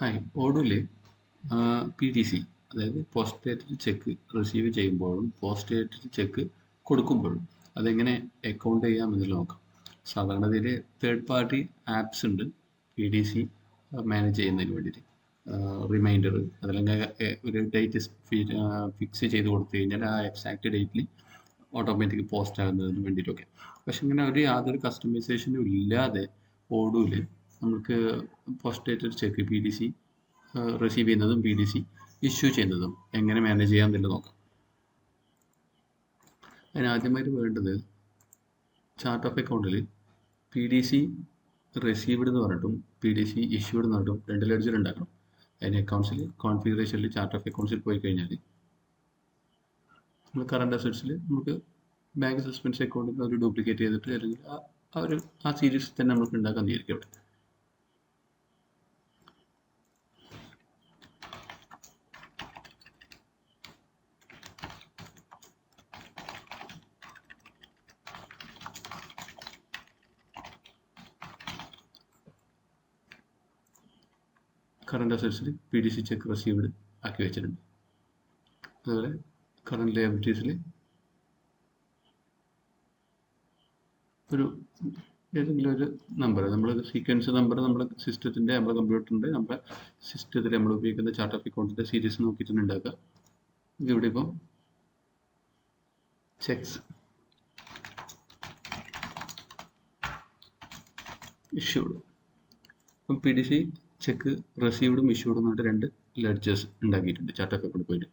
Hi. ഓഡൂല് PTC, അതായത് post dated cheque receive ചെയ്യുമ്പോഴും post dated cheque കൊടുക്കുമ്പോഴും അതെങ്ങനെ അക്കൗണ്ട് ചെയ്യാമെന്ന് നോക്കാം. സാധാരണഗതിയിൽ തേർഡ് പാർട്ടി ആപ്സ് ഉണ്ട് PTC മാനേജ് ചെയ്യുന്നതിന് വേണ്ടിയിട്ട്. റിമൈൻഡർ അതല്ലെങ്കിൽ ഒരു ഡേറ്റ് ഫിക്സ് ചെയ്ത് കൊടുത്തു കഴിഞ്ഞാൽ ആ എക്സാക്റ്റ് ഡേറ്റിൽ ഓട്ടോമാറ്റിക് പോസ്റ്റ് ആകുന്നതിന് വേണ്ടിയിട്ടൊക്കെ. പക്ഷെ ഇങ്ങനെ ഒരു യാതൊരു കസ്റ്റമൈസേഷനും ഇല്ലാതെ ഓഡൂല് നമുക്ക് post dated cheque PTC receive ചെയ്യുന്നതും PTC ഇഷ്യൂ ചെയ്യുന്നതും എങ്ങനെ മാനേജ് ചെയ്യാമെന്നുള്ളത് നോക്കാം. അതിനാദ്യമായിട്ട് വേണ്ടത് ചാർട്ട് ഓഫ് അക്കൗണ്ടിൽ PTC റിസീവ്ഡ് എന്ന് പറഞ്ഞിട്ടും PTC ഇഷ്യൂഡ് എന്ന് പറഞ്ഞിട്ടും രണ്ട് ലെഡ്ജർ ഉണ്ടാക്കണം. അതിന് അക്കൗണ്ട്സിൽ കോൺഫിഗറേഷനിൽ ചാർട്ട് ഓഫ് അക്കൗണ്ട്സിൽ പോയി കഴിഞ്ഞാൽ നമ്മൾ കറണ്ട് അസറ്റ്സിൽ നമുക്ക് ബാങ്ക് സസ്പെൻസ് അക്കൗണ്ടിൽ ഒരു ഡ്യൂപ്ലിക്കേറ്റ് ചെയ്തിട്ട് അല്ലെങ്കിൽ ആ സീരീസ് തന്നെ നമുക്ക് ഉണ്ടാക്കാൻ തീരുമാനിക്കും അവിടെ. കറണ്ട് അസറ്റ്സിൽ PTC ചെക്ക് റിസീവ്ഡ് ആക്കി വെച്ചിട്ടുണ്ട്. അതുപോലെ കറണ്ട് ലയബിലിറ്റീസിൽ ഒരു ഏതെങ്കിലും ഒരു നമ്പർ, നമ്മൾ സീക്വൻസ് നമ്പർ നമ്മുടെ സിസ്റ്റത്തിൻ്റെ നമ്മുടെ കമ്പ്യൂട്ടറിൻ്റെ നമ്മുടെ സിസ്റ്റത്തിൽ നമ്മൾ ഉപയോഗിക്കുന്ന ചാർട്ട് ഓഫ് അക്കൗണ്ടിൻ്റെ സീരീസ് നോക്കിയിട്ടാണ് ഉണ്ടാക്കുക. ഇവിടെ ഇപ്പം ചെക്സ് ഇഷ്യൂഡ്, ഇപ്പം PTC ചെക്ക് റിസീവ്ഡും ഇഷ്യൂഡും എന്നിട്ട് രണ്ട് ലെഡ്ജേഴ്സ് ഉണ്ടാക്കിയിട്ടുണ്ട് ചാർട്ട് ഓഫ് അക്കൗണ്ട് പോയിട്ട്.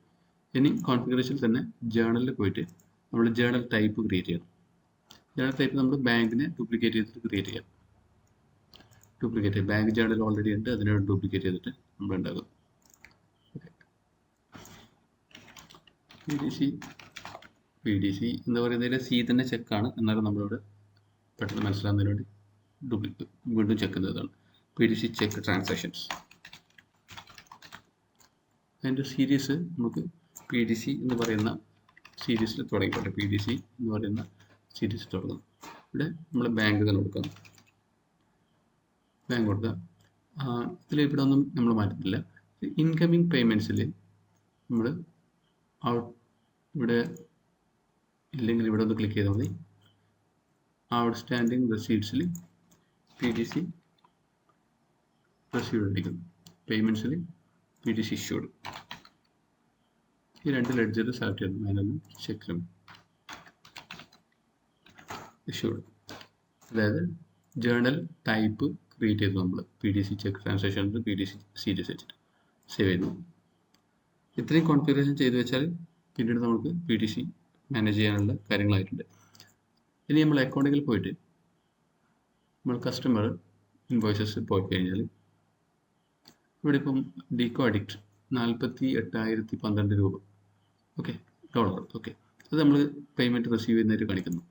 ഇനി കോൺഫിഗറേഷനിൽ തന്നെ ജേണലിൽ പോയിട്ട് നമ്മൾ ജേണൽ ടൈപ്പ് ക്രിയേറ്റ് ചെയ്യണം. ജേണൽ ടൈപ്പ് നമ്മൾ ബാങ്കിനെ ഡ്യൂപ്ലിക്കേറ്റ് ചെയ്തിട്ട് ക്രിയേറ്റ് ചെയ്യാം. ഡ്യൂപ്ലിക്കേറ്റ് ബാങ്ക് ജേണൽ ഓൾറെഡി ഉണ്ട്, അതിനെ ഡ്യൂപ്ലിക്കേറ്റ് ചെയ്തിട്ട് നമ്മൾ ഉണ്ടാകും. PTC എന്ന് പറയുന്നതിൽ C തന്നെ ചെക്കാണ്, എന്നാലും നമ്മളിവിടെ പെട്ടെന്ന് മനസ്സിലാകുന്നതിന് വേണ്ടി വീണ്ടും ചെക്ക് ചെയ്യുന്നതാണ് PTC ചെക്ക് ട്രാൻസാക്ഷൻസ്. അതിൻ്റെ സീരീസ് നമുക്ക് PTC എന്ന് പറയുന്ന സീരീസിൽ തുടങ്ങിക്കോട്ടെ. PTC എന്ന് പറയുന്ന സീരീസ് തുടങ്ങും. ഇവിടെ നമ്മൾ ബാങ്ക് തന്നെ കൊടുക്കാം. ബാങ്ക് കൊടുക്കാം. ഇതിൽ ഇവിടെ ഒന്നും നമ്മൾ മാറ്റുന്നില്ല. ഇൻകമിങ് പേയ്മെൻറ്റ്സിൽ നമ്മൾ ഇവിടെ ഇല്ലെങ്കിൽ ഇവിടെ ഒന്ന് ക്ലിക്ക് ചെയ്താൽ മതി. ഔട്ട്സ്റ്റാൻഡിങ് റെസീപ്റ്റ്സിൽ PTC റിസീവ്ഡ് അടിക്കുന്നു. പേയ്മെൻറ്റ്സിൽ PTC ഇഷ്യൂഡ്. ഈ രണ്ട് ലെഡ്ജർ സെലക്ട് ചെയ്യുന്നു. അതിനൊന്നും ചെക്കിലും ഇഷ്യൂഡ്, അതായത് ജേണൽ ടൈപ്പ് ക്രിയേറ്റ് ചെയ്തു നമ്മൾ PTC check transactions PTC series വെച്ചിട്ട് സേവ് ചെയ്തു. ഇത്രയും കോൺഫിഗറേഷൻ ചെയ്ത് വെച്ചാൽ പിന്നീട് നമുക്ക് PTC മാനേജ് ചെയ്യാനുള്ള കാര്യങ്ങളായിട്ടുണ്ട്. ഇനി നമ്മൾ അക്കൗണ്ടിങ്ങിൽ പോയിട്ട് നമ്മൾ കസ്റ്റമർ ഇൻവോയ്സസ് പോയി കഴിഞ്ഞാൽ ഇവിടെ ഇപ്പം ഡിക്കോ അഡിക്റ്റ് 48,012 രൂപ, ഓക്കെ, ഡോളർ, ഓക്കെ, അത് നമ്മൾ പേയ്മെൻറ്റ് റിസീവ് ചെയ്യുന്നതായിട്ട് കാണിക്കുന്നു.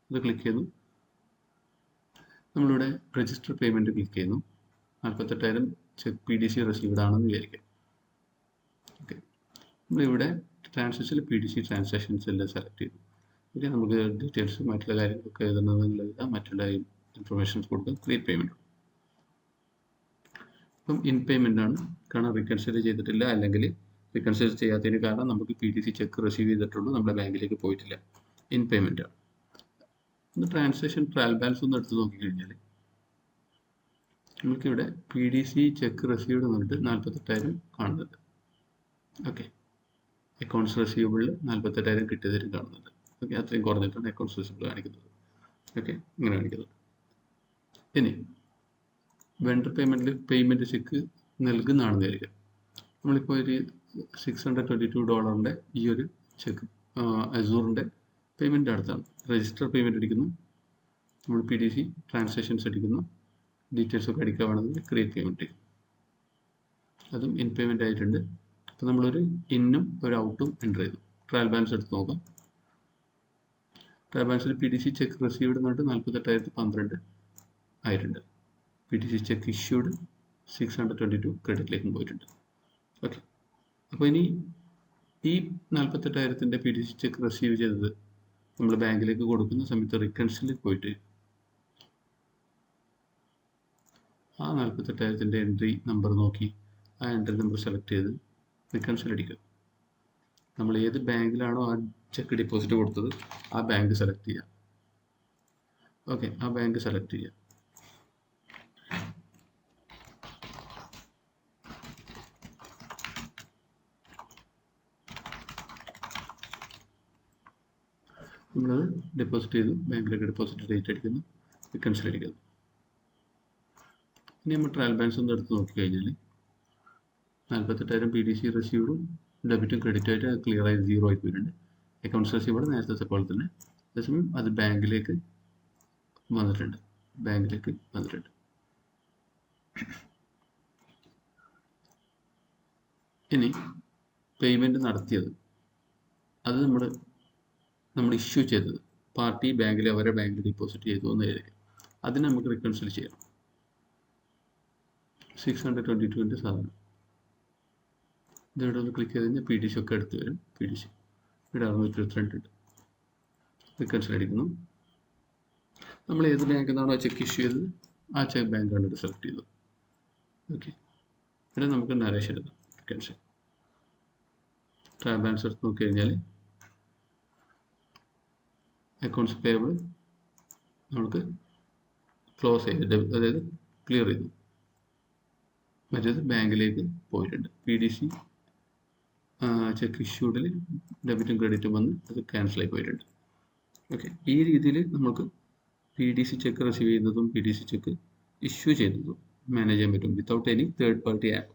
അത് ക്ലിക്ക് ചെയ്യുന്നു. നമ്മളിവിടെ രജിസ്റ്റർ പേയ്മെൻറ്റ് ക്ലിക്ക് ചെയ്യുന്നു. 48,000 ചെക്ക് PTC റിസീവ്ഡ് ആണെന്ന് വിചാരിക്കാം. ഓക്കെ, നമ്മളിവിടെ ട്രാൻസാക്ഷനിൽ PTC ട്രാൻസാക്ഷൻസ് എല്ലാം സെലക്ട് ചെയ്തു. ഓക്കെ, നമുക്ക് ഡീറ്റെയിൽസ് മറ്റുള്ള കാര്യങ്ങളൊക്കെ എഴുതുന്നതിനുള്ള മറ്റുള്ള ഇൻഫർമേഷൻസ് കൊടുക്കുക. Create payment. ഇപ്പം ഇൻ പേയ്മെൻ്റ് ആണ്, കാരണം റീകൺസിഡർ ചെയ്തിട്ടില്ല, അല്ലെങ്കിൽ റീകൺസിഡർ ചെയ്യാത്തതിന് കാരണം നമുക്ക് PTC ചെക്ക് റിസീവ് ചെയ്തിട്ടുള്ളൂ, നമ്മുടെ ബാങ്കിലേക്ക് പോയിട്ടില്ല. ഇൻ പേയ്മെൻ്റ് ആണ്. ഒന്ന് ട്രാൻസാക്ഷൻ ട്രയൽ ബാലൻസ് ഒന്ന് എടുത്ത് നോക്കിക്കഴിഞ്ഞാൽ നമുക്കിവിടെ PTC ചെക്ക് റിസീവ്ഡ് എന്നിട്ട് 48,000 കാണുന്നുണ്ട്. ഓക്കെ, അക്കൗണ്ട്സ് റിസീവബിളിൽ 48,000 കിട്ടിയതായിട്ട് കാണുന്നുണ്ട്. ഓക്കെ, അത്രയും കുറഞ്ഞിട്ടാണ് അക്കൗണ്ട്സ് റിസീവബിൾ കാണിക്കുന്നത്. ഓക്കെ, ഇങ്ങനെ കാണിക്കുന്നത്. ഇനി വെണ്ടർ പേയ്മെൻറ്റ് ചെക്ക് നൽകുന്നതാണെന്ന് വിചാരിക്കുക. നമ്മളിപ്പോൾ ഒരു $622 ഈ ഒരു ചെക്ക് അസൂറിൻ്റെ പേയ്മെൻറ്റ് അടുത്താണ്. രജിസ്റ്റർ പേയ്മെൻറ്റ് അടിക്കുന്നു, നമ്മൾ PTC ട്രാൻസാക്ഷൻസ് അടിക്കുന്നു, ഡീറ്റെയിൽസ് ഒക്കെ അടിക്കാൻ വേണമെങ്കിൽ ക്രിയേറ്റ് പേയ്മെൻറ്റ് ചെയ്യും. അതും ഇൻ പേയ്മെൻറ്റ് ആയിട്ടുണ്ട്. അപ്പോൾ നമ്മളൊരു ഇന്നും ഒരു ഔട്ടും എൻ്റർ ചെയ്തു. ട്രയൽ ബാലൻസ് എടുത്ത് നോക്കാം. ട്രയൽ ബാലൻസിൽ PTC ചെക്ക് റിസീവ്ഡ് എന്നിട്ട് 48,012 ആയിട്ടുണ്ട്. PTC ചെക്ക് ഇഷ്യൂഡ് 622 ക്രെഡിറ്റിലേക്കും പോയിട്ടുണ്ട്. ഓക്കെ, അപ്പോൾ ഇനി ഈ 48,000 PTC ചെക്ക് റിസീവ് ചെയ്തത് നമ്മൾ ബാങ്കിലേക്ക് കൊടുക്കുന്ന സമയത്ത് റിക്കൺസിലിൽ പോയിട്ട് ആ 48,000 എൻട്രി നമ്പർ നോക്കി ആ എൻട്രി നമ്പർ സെലക്ട് ചെയ്ത് റിക്കൺസിൽ അടിക്കുക. നമ്മൾ ഏത് ബാങ്കിലാണോ ആ ചെക്ക് ഡെപ്പോസിറ്റ് കൊടുത്തത് ആ ബാങ്ക് സെലക്ട് ചെയ്യുക. ഓക്കെ, ആ ബാങ്ക് സെലക്ട് ചെയ്യുക. നമ്മളത് ഡെപ്പോസിറ്റ് ചെയ്തു, ബാങ്കിലേക്ക് ഡെപ്പോസിറ്റ് ഡേറ്റ് അടിക്കുന്നു, റിക്കൺസിൽ അടിക്കുന്നു. ഇനി നമ്മൾ ട്രയൽ ബാലൻസ് ഒന്ന് എടുത്ത് നോക്കിക്കഴിഞ്ഞാൽ 48,000 PDC റിസീവ്ഡും ഡെബിറ്റും ക്രെഡിറ്റും ആയിട്ട് ക്ലിയർ ആയി 0 ആയി പോയിട്ടുണ്ട്. അക്കൗണ്ട്സ് റിസീവ്ഡ് നേരത്തെ പോലെ തന്നെ, അതേസമയം അത് ബാങ്കിലേക്ക് വന്നിട്ടുണ്ട്. ഇനി പേയ്മെൻറ്റ് നടത്തിയത്, അത് നമ്മൾ ഇഷ്യൂ ചെയ്തത് പാർട്ടി ബാങ്കിൽ അവരുടെ ബാങ്കിൽ ഡെപ്പോസിറ്റ് ചെയ്തു എന്ന് എഴുതി, അതിന് നമുക്ക് റിക്കൺസിൽ ചെയ്യണം. 622 സാധനം ഇതിവിടെ ഒന്ന് ക്ലിക്ക് ചെയ്ത് കഴിഞ്ഞാൽ PDC ഒക്കെ എടുത്ത് വരും. PDC ഇവിടെ 622 ഉണ്ട്. റിക്കൺസിൽ അടിക്കുന്നു. നമ്മൾ ഏത് ബാങ്കിൽ നിന്നാണോ ചെക്ക് ഇഷ്യൂ ചെയ്തത് ആ ചെക്ക് ബാങ്കാണ് ഇത് സെലക്ട് ചെയ്തത്. ഓക്കെ, ഇവിടെ നമുക്ക് നരേഷ് എടുക്കാം. റിക്കൺസിൽ ട്രയൽ ബാലൻസ് എടുത്ത് നോക്കി കഴിഞ്ഞാൽ അക്കൗണ്ട്സ് പേയബിൾ നമുക്ക് ക്ലോസ് ചെയ്ത്, അതായത് ക്ലിയർ ചെയ്തു. മറ്റേത് ബാങ്കിലേക്ക് പോയിട്ടുണ്ട്. PDC ചെക്ക് ഇഷ്യൂഡിൽ ഡെബിറ്റും ക്രെഡിറ്റും വന്ന് അത് ക്യാൻസലായി പോയിട്ടുണ്ട്. ഓക്കെ, ഈ രീതിയിൽ നമുക്ക് PDC ചെക്ക് റിസീവ് ചെയ്യുന്നതും PDC ചെക്ക് ഇഷ്യൂ ചെയ്യുന്നതും മാനേജ് ചെയ്യാൻ പറ്റും without any third party app.